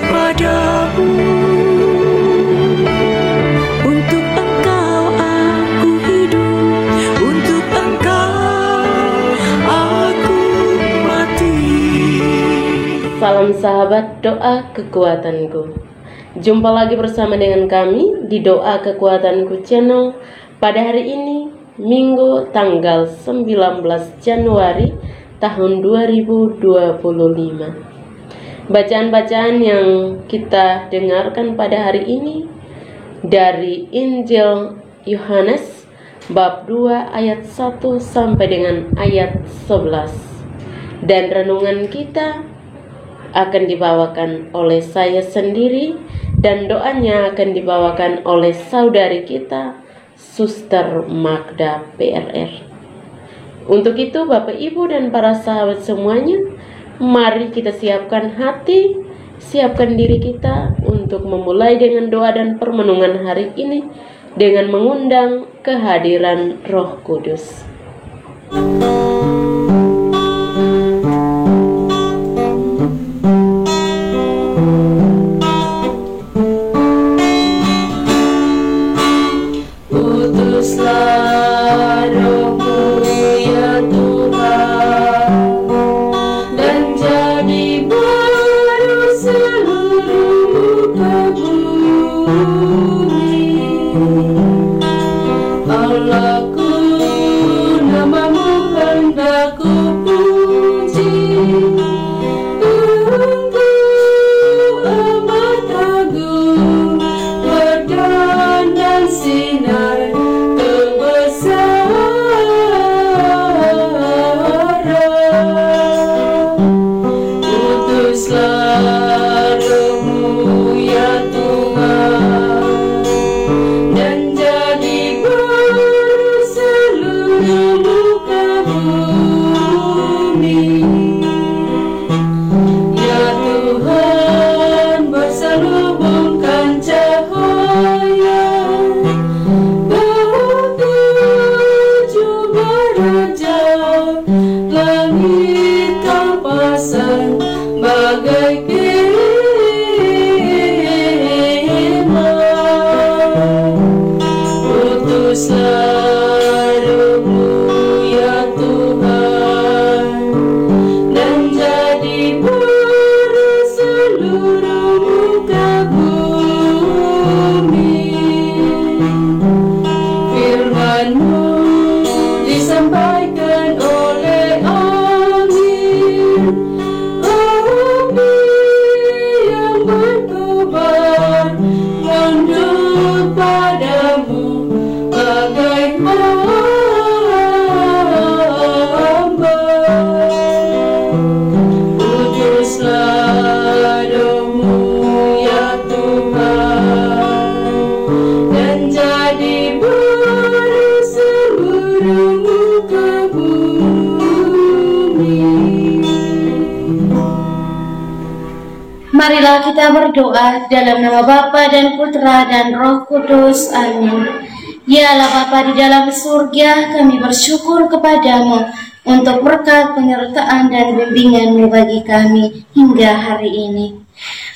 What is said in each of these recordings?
padamu. Untuk Engkau aku hidup, untuk Engkau aku mati. Salam sahabat, doa kekuatanku. Jumpa lagi bersama dengan kami di Doa Kekuatanku Channel pada hari ini, Minggu tanggal 19 Januari tahun 2025. Bacaan-bacaan yang kita dengarkan pada hari ini dari Injil Yohanes bab 2 ayat 1 sampai dengan ayat 11. Dan renungan kita akan dibawakan oleh saya sendiri dan doanya akan dibawakan oleh saudari kita, Suster Magda PRR. Untuk itu Bapak Ibu dan para sahabat semuanya, mari kita siapkan hati, siapkan diri kita untuk memulai dengan doa dan permenungan hari ini dengan mengundang kehadiran Roh Kudus. Utuslah Roh-Mu ya Tuhan, dan jadi baru seluruh muka bumi. Allahku, nama-Mu hendak ku puji. Engkau amat agung, berdan dan sinar Marilah kita berdoa dalam nama Bapa dan Putra dan Roh Kudus. Amin. Ya Allah Bapa di dalam surga, kami bersyukur kepadamu untuk berkat penyertaan dan bimbingan-Mu bagi kami hingga hari ini.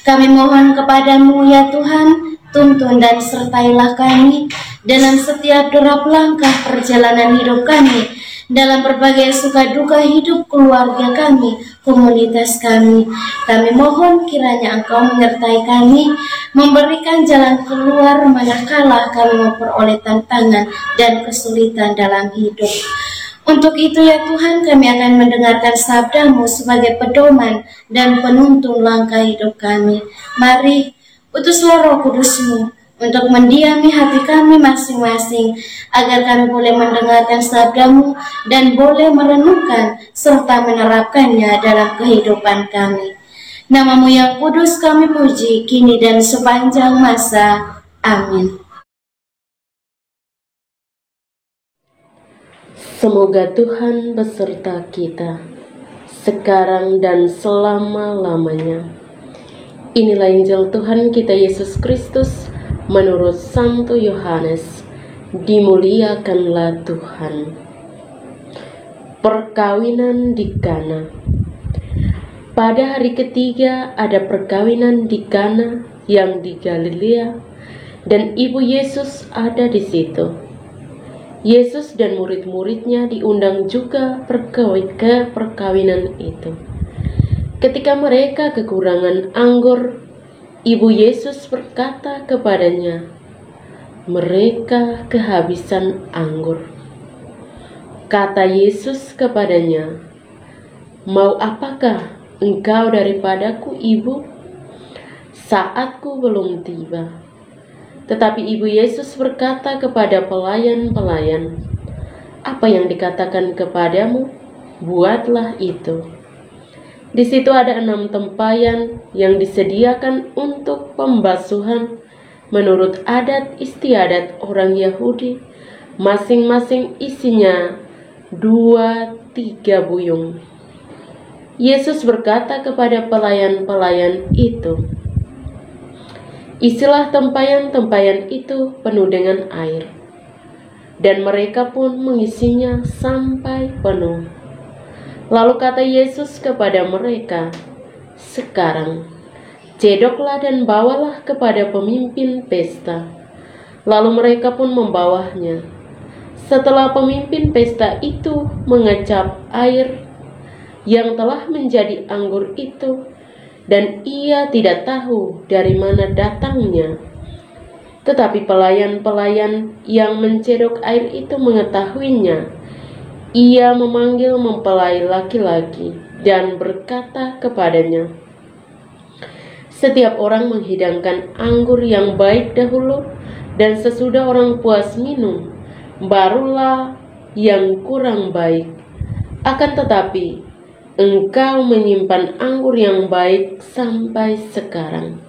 Kami mohon kepadamu ya Tuhan, tuntun dan sertailah kami dalam setiap derap langkah perjalanan hidup kami, dalam berbagai suka duka hidup keluarga kami, komunitas kami. Kami mohon kiranya Engkau menyertai kami, memberikan jalan keluar manakala kami memperoleh tantangan dan kesulitan dalam hidup. Untuk itu ya Tuhan, kami akan mendengarkan sabda-Mu sebagai pedoman dan penuntun langkah hidup kami. Mari, utuslah Roh Kudus-Mu untuk mendiami hati kami masing-masing, agar kami boleh mendengarkan sabda-Mu dan boleh merenungkan serta menerapkannya dalam kehidupan kami. Nama-Mu yang kudus kami puji, kini dan sepanjang masa. Amin. Semoga Tuhan beserta kita, sekarang dan selama-lamanya. Inilah Injil Tuhan kita Yesus Kristus menurut Santo Yohanes. Dimuliakanlah Tuhan. Perkawinan di Kana. Pada hari ketiga ada perkawinan di Kana yang di Galilea, dan ibu Yesus ada di situ. Yesus dan murid-muridnya diundang juga ke perkawinan itu. Ketika mereka kekurangan anggur, ibu Yesus berkata kepadanya, "Mereka kehabisan anggur." Kata Yesus kepadanya, "Mau apakah engkau daripadaku, ibu? Saatku belum tiba." Tetapi ibu Yesus berkata kepada pelayan-pelayan, "Apa yang dikatakan kepadamu, buatlah itu." Di situ ada 6 tempayan yang disediakan untuk pembasuhan menurut adat istiadat orang Yahudi, masing-masing isinya 2-3 buyung. Yesus berkata kepada pelayan-pelayan itu, "Isilah tempayan-tempayan itu penuh dengan air." Dan mereka pun mengisinya sampai penuh. Lalu kata Yesus kepada mereka, "Sekarang cedoklah dan bawalah kepada pemimpin pesta." Lalu mereka pun membawanya. Setelah pemimpin pesta itu mengecap air yang telah menjadi anggur itu, dan ia tidak tahu dari mana datangnya. Tetapi pelayan-pelayan yang mencedok air itu mengetahuinya. Ia memanggil mempelai laki-laki dan berkata kepadanya, "Setiap orang menghidangkan anggur yang baik dahulu, dan sesudah orang puas minum, barulah yang kurang baik. Akan tetapi, engkau menyimpan anggur yang baik sampai sekarang."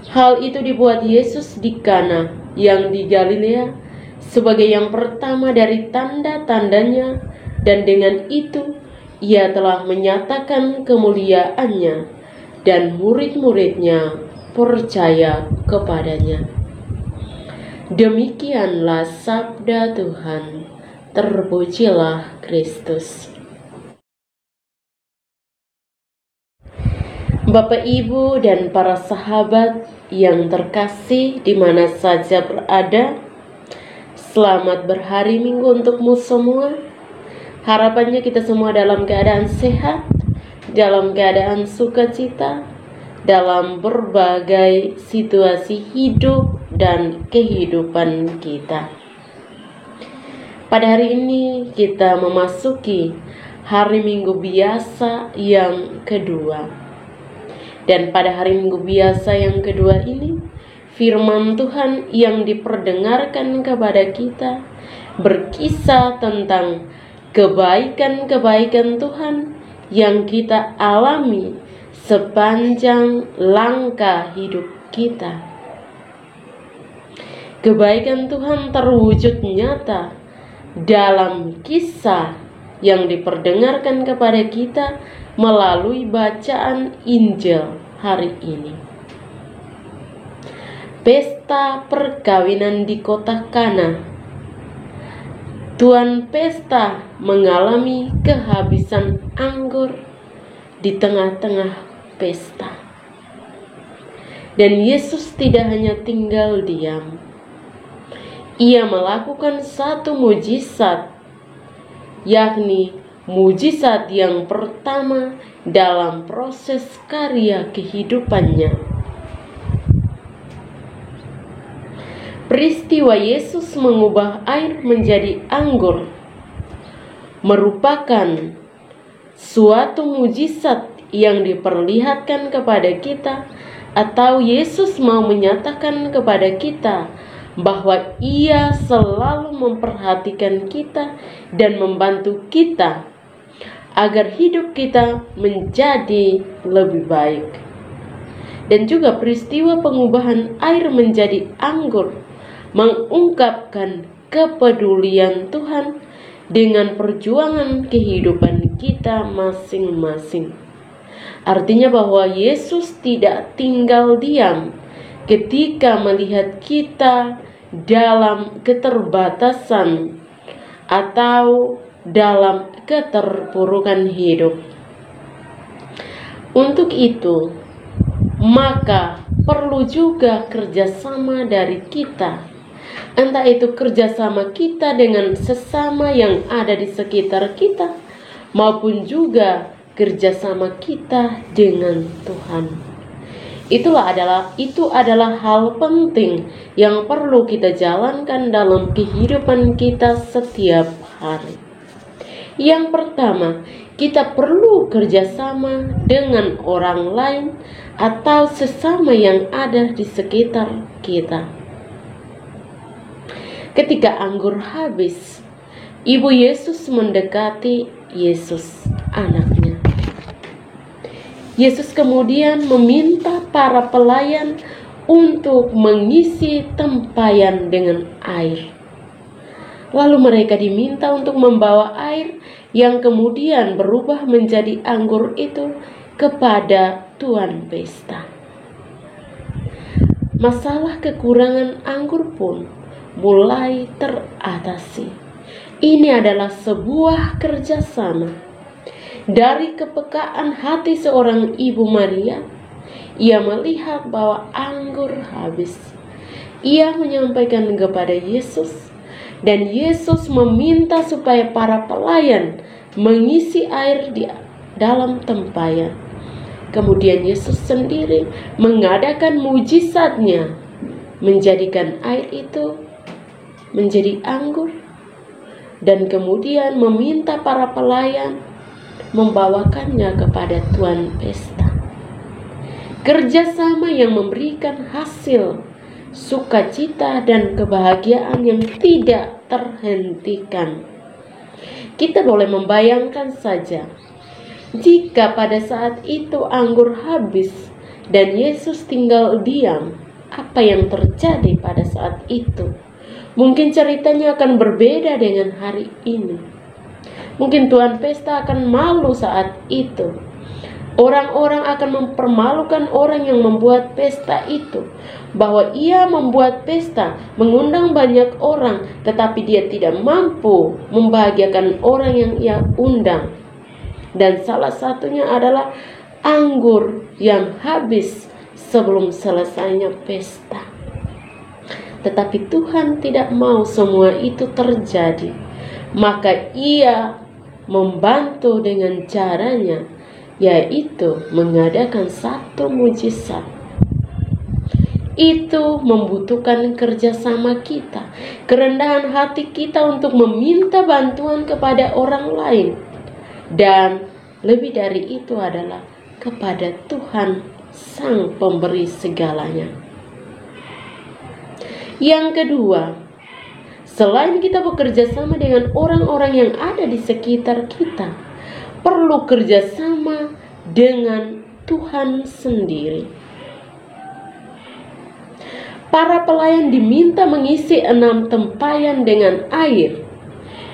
Hal itu dibuat Yesus di Kana yang di Galilea sebagai yang pertama dari tanda-tandanya, dan dengan itu ia telah menyatakan kemuliaannya, dan murid-muridnya percaya kepadanya. Demikianlah sabda Tuhan. Terpujilah Kristus. Bapak, Ibu, dan para sahabat yang terkasih di mana saja berada, selamat berhari Minggu untukmu semua. Harapannya kita semua dalam keadaan sehat, dalam keadaan sukacita, dalam berbagai situasi hidup dan kehidupan kita. Pada hari ini kita memasuki hari Minggu biasa yang kedua. Dan pada hari Minggu biasa yang kedua ini, firman Tuhan yang diperdengarkan kepada kita berkisah tentang kebaikan-kebaikan Tuhan yang kita alami sepanjang langkah hidup kita. Kebaikan Tuhan terwujud nyata dalam kisah yang diperdengarkan kepada kita melalui bacaan Injil hari ini. Pesta perkawinan di kota Kana. Tuan pesta mengalami kehabisan anggur di tengah-tengah pesta. Dan Yesus tidak hanya tinggal diam. Ia melakukan satu mujizat, yakni mujizat yang pertama dalam proses karya kehidupannya. Peristiwa Yesus mengubah air menjadi anggur merupakan suatu mujizat yang diperlihatkan kepada kita, atau Yesus mau menyatakan kepada kita bahwa Ia selalu memperhatikan kita dan membantu kita agar hidup kita menjadi lebih baik. Dan juga peristiwa pengubahan air menjadi anggur mengungkapkan kepedulian Tuhan dengan perjuangan kehidupan kita masing-masing. Artinya bahwa Yesus tidak tinggal diam ketika melihat kita dalam keterbatasan atau dalam keterpurukan hidup. Untuk itu, maka perlu juga kerjasama dari kita, entah itu kerjasama kita dengan sesama yang ada di sekitar kita, maupun juga kerjasama kita dengan Tuhan. Itu adalah hal penting yang perlu kita jalankan dalam kehidupan kita setiap hari. Yang pertama, kita perlu kerjasama dengan orang lain atau sesama yang ada di sekitar kita. Ketika anggur habis, Ibu Yesus mendekati Yesus, anaknya. Yesus kemudian meminta para pelayan untuk mengisi tempayan dengan air. Lalu mereka diminta untuk membawa air yang kemudian berubah menjadi anggur itu kepada tuan pesta. Masalah kekurangan anggur pun mulai teratasi. Ini adalah sebuah kerjasama. Dari kepekaan hati seorang Ibu Maria, ia melihat bahwa anggur habis. Ia menyampaikan kepada Yesus, dan Yesus meminta supaya para pelayan mengisi air di dalam tempayan. Kemudian Yesus sendiri mengadakan mujizatnya, menjadikan air itu menjadi anggur, dan kemudian meminta para pelayan membawakannya kepada tuan pesta. Kerjasama yang memberikan hasil sukacita dan kebahagiaan yang tidak terhentikan. Kita boleh membayangkan saja, jika pada saat itu anggur habis dan Yesus tinggal diam, apa yang terjadi pada saat itu? Mungkin ceritanya akan berbeda dengan hari ini. Mungkin tuan pesta akan malu saat itu. Orang-orang akan mempermalukan orang yang membuat pesta itu, bahwa ia membuat pesta, mengundang banyak orang, tetapi dia tidak mampu membahagiakan orang yang ia undang. Dan salah satunya adalah anggur yang habis sebelum selesainya pesta. Tetapi Tuhan tidak mau semua itu terjadi. Maka ia membantu dengan caranya, yaitu mengadakan satu mujizat. Itu membutuhkan kerjasama kita, kerendahan hati kita untuk meminta bantuan kepada orang lain. Dan lebih dari itu adalah kepada Tuhan Sang Pemberi segalanya. Yang kedua, selain kita bekerja sama dengan orang-orang yang ada di sekitar kita, perlu kerjasama dengan Tuhan sendiri. Para pelayan diminta mengisi 6 tempayan dengan air,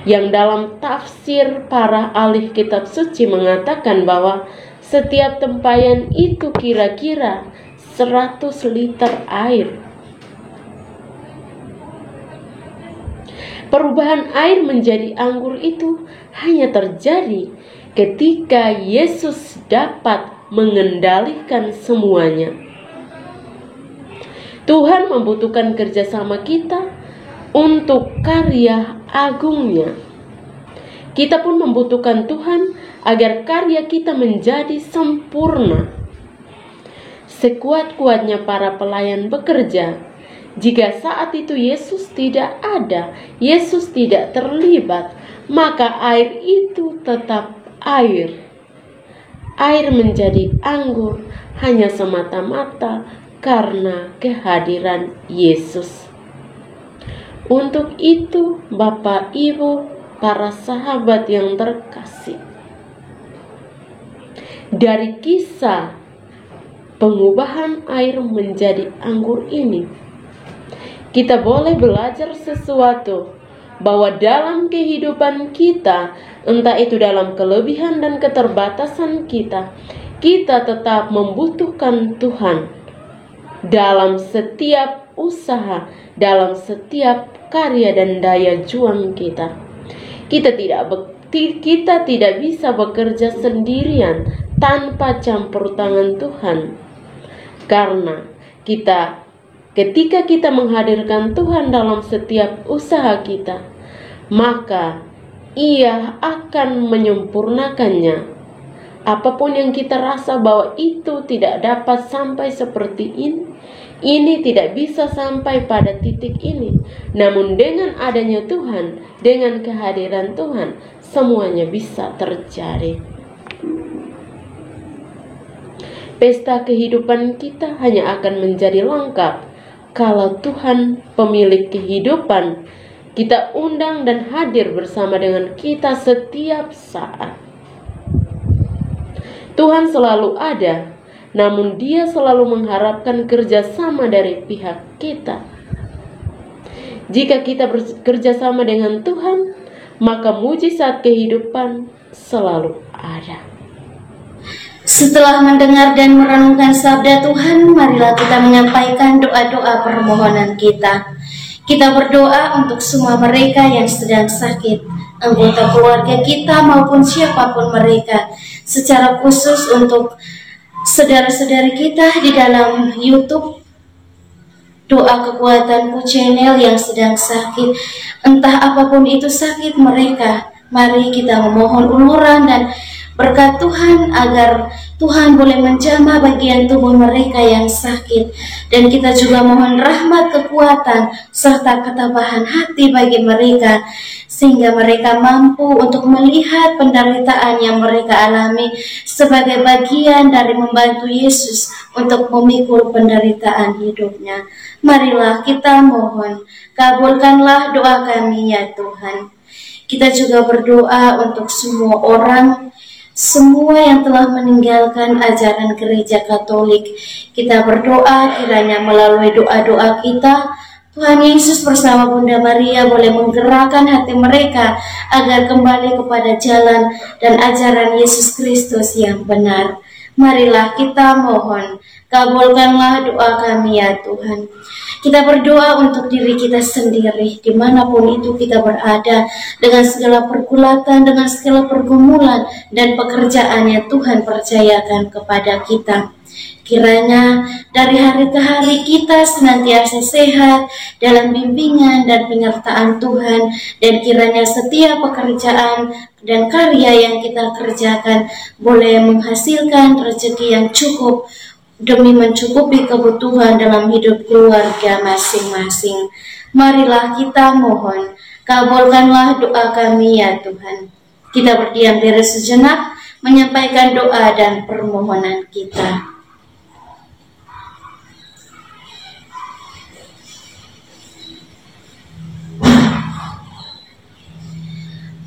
yang dalam tafsir para ahli kitab suci mengatakan bahwa setiap tempayan itu kira-kira 100 liter air. Perubahan air menjadi anggur itu hanya terjadi ketika Yesus dapat mengendalikan semuanya. Tuhan membutuhkan kerjasama kita untuk karya agungnya. Kita pun membutuhkan Tuhan agar karya kita menjadi sempurna. Sekuat-kuatnya para pelayan bekerja, jika saat itu Yesus tidak ada, Yesus tidak terlibat, maka air itu tetap air. Air menjadi anggur hanya semata-mata karena kehadiran Yesus. Untuk itu, Bapak, Ibu, para sahabat yang terkasih, dari kisah pengubahan air menjadi anggur ini, kita boleh belajar sesuatu, bahwa dalam kehidupan kita, entah itu dalam kelebihan dan keterbatasan kita, kita tetap membutuhkan Tuhan dalam setiap usaha, dalam setiap karya dan daya juang kita. Kita tidak bisa bekerja sendirian tanpa campur tangan Tuhan. Karena ketika kita menghadirkan Tuhan dalam setiap usaha kita, maka Ia akan menyempurnakannya. Apapun yang kita rasa bahwa itu tidak dapat sampai seperti ini tidak bisa sampai pada titik ini. Namun dengan adanya Tuhan, dengan kehadiran Tuhan, semuanya bisa terjadi. Pesta kehidupan kita hanya akan menjadi lengkap kalau Tuhan pemilik kehidupan kita undang dan hadir bersama dengan kita setiap saat. Tuhan selalu ada, namun Dia selalu mengharapkan kerjasama dari pihak kita. Jika kita bekerjasama dengan Tuhan, maka mujizat kehidupan selalu ada. Setelah mendengar dan merenungkan sabda Tuhan, marilah kita menyampaikan doa-doa permohonan kita. Kita berdoa untuk semua mereka yang sedang sakit, anggota keluarga kita maupun siapapun mereka, secara khusus untuk saudara-saudari kita di dalam YouTube Doa Kekuatanku channel yang sedang sakit. Entah apapun itu sakit mereka, mari kita memohon uluran dan berkat Tuhan agar Tuhan boleh menjamah bagian tubuh mereka yang sakit. Dan kita juga mohon rahmat, kekuatan, serta ketabahan hati bagi mereka, sehingga mereka mampu untuk melihat penderitaan yang mereka alami sebagai bagian dari membantu Yesus untuk memikul penderitaan hidupnya. Marilah kita mohon, kabulkanlah doa kami ya Tuhan. Kita juga berdoa untuk semua orang, semua yang telah meninggalkan ajaran gereja Katolik. Kita berdoa kiranya melalui doa-doa kita, Tuhan Yesus bersama Bunda Maria boleh menggerakkan hati mereka agar kembali kepada jalan dan ajaran Yesus Kristus yang benar. Marilah kita mohon, kabulkanlah doa kami ya Tuhan. Kita berdoa untuk diri kita sendiri, dimanapun itu kita berada, dengan segala pergulatan, dengan segala pergumulan dan pekerjaan yang Tuhan percayakan kepada kita. Kiranya dari hari ke hari kita senantiasa sehat dalam bimbingan dan penyertaan Tuhan, dan kiranya setiap pekerjaan dan karya yang kita kerjakan boleh menghasilkan rezeki yang cukup demi mencukupi kebutuhan dalam hidup keluarga masing-masing. Marilah kita mohon, kabulkanlah doa kami ya Tuhan. Kita berdiam diri sejenak, menyampaikan doa dan permohonan kita.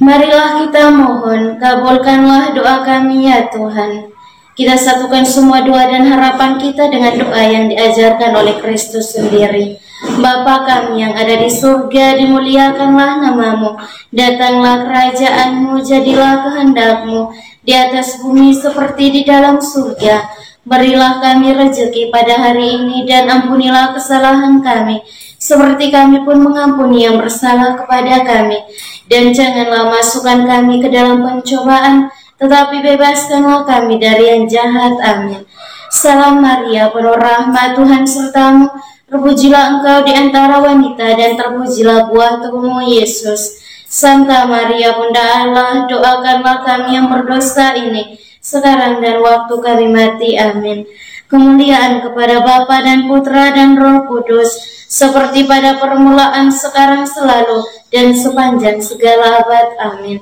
Marilah kita mohon, kabulkanlah doa kami ya Tuhan. Kita satukan semua doa dan harapan kita dengan doa yang diajarkan oleh Kristus sendiri. Bapa kami yang ada di surga, dimuliakanlah namamu. Datanglah kerajaanmu, jadilah kehendak-Mu di atas bumi seperti di dalam surga. Berilah kami rezeki pada hari ini dan ampunilah kesalahan kami, seperti kami pun mengampuni yang bersalah kepada kami. Dan janganlah masukkan kami ke dalam pencobaan, tetapi bebaskanlah kami dari yang jahat. Amin. Salam Maria, penuh rahmat, Tuhan sertamu. Terpujilah engkau di antara wanita, dan terpujilah buah tubuhmu Yesus. Santa Maria, Bunda Allah, doakanlah kami yang berdosa ini, sekarang dan waktu kami mati. Amin. Kemuliaan kepada Bapa dan Putra dan Roh Kudus, seperti pada permulaan, sekarang, selalu, dan sepanjang segala abad. Amin.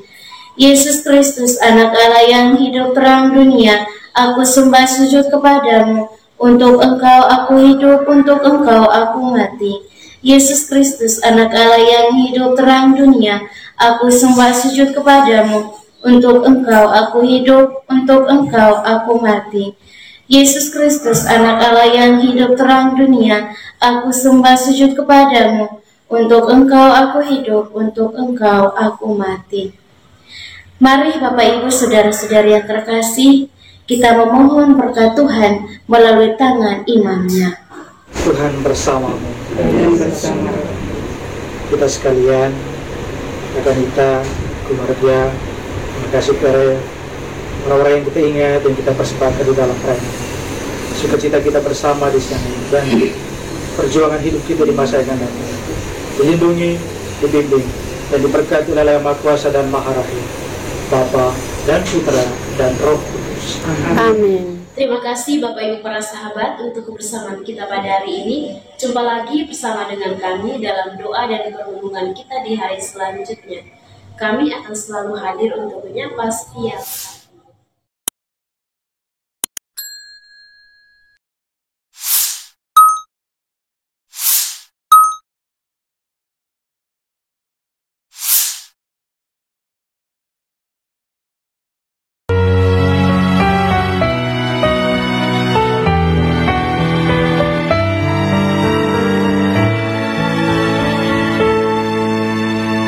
Yesus Kristus, anak Allah yang hidup terang dunia, aku sembah sujud kepadamu. Untuk engkau aku hidup, untuk engkau aku mati. Yesus Kristus, anak Allah yang hidup terang dunia, aku sembah sujud kepadamu. Untuk engkau aku hidup, untuk engkau aku mati. Yesus Kristus, anak Allah yang hidup terang dunia, aku sembah sujud kepadamu. Untuk engkau aku hidup, untuk engkau aku mati. Mari Bapak Ibu saudara-saudari yang terkasih, kita memohon berkat Tuhan melalui tangan imamnya. Tuhan bersamamu. Kita sekalian, wanita, keluarga, kasih kare, orang-orang yang kita ingat, yang kita persembahkan di dalam mereka. Sukacita kita bersama di sana dan perjuangan hidup kita di masa yang akan datang. Dilindungi, dibimbing, dan diberkati oleh Allah yang Maha Kuasa dan Maha Rahim, Bapa dan Putra dan Roh Kudus. Amin. Terima kasih Bapak Ibu para sahabat untuk kebersamaan kita pada hari ini. Jumpa lagi bersama dengan kami dalam doa dan perhubungan kita di hari selanjutnya. Kami akan selalu hadir untuk menyapa setiap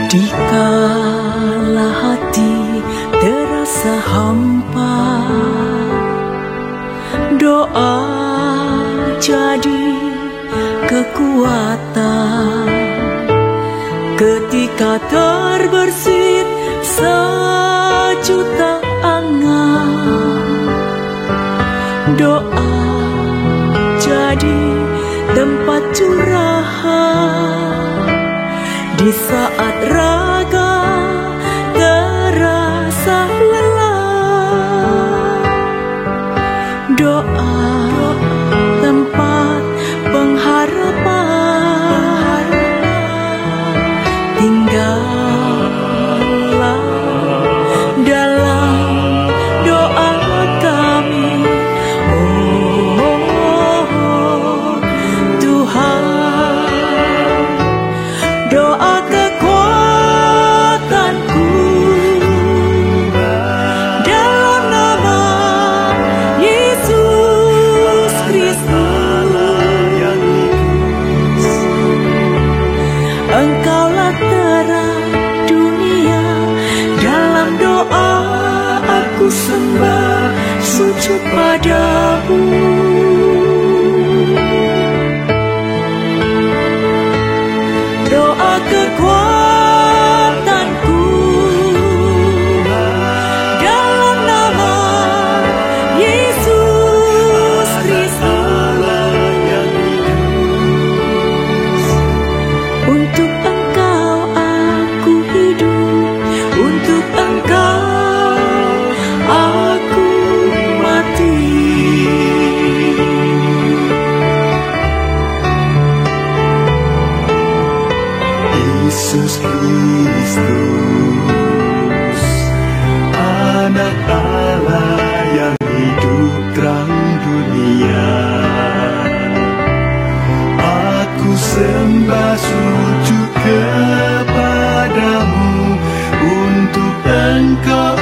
Dikala hati terasa hampa, doa jadi kekuatan. Ketika terbersit sejuta angan, doa jadi tempat curahan. Di saat raga terasa lelah, doa tempat pengharapan. Tinggallah dalam doa kami, oh Tuhan. Doa kekuatanku dalam nama Yesus Kristus. Engkaulah terang dunia, dalam doa aku sembah sujud padamu. Doa kekuatanku dalam nama Yesus Kristus. Untuk Engkau aku hidup, untuk Engkau aku mati. Yesus Kristus, Anak Allah yang hidup terang dunia, aku sembah sujud kepadamu. Untuk Engkau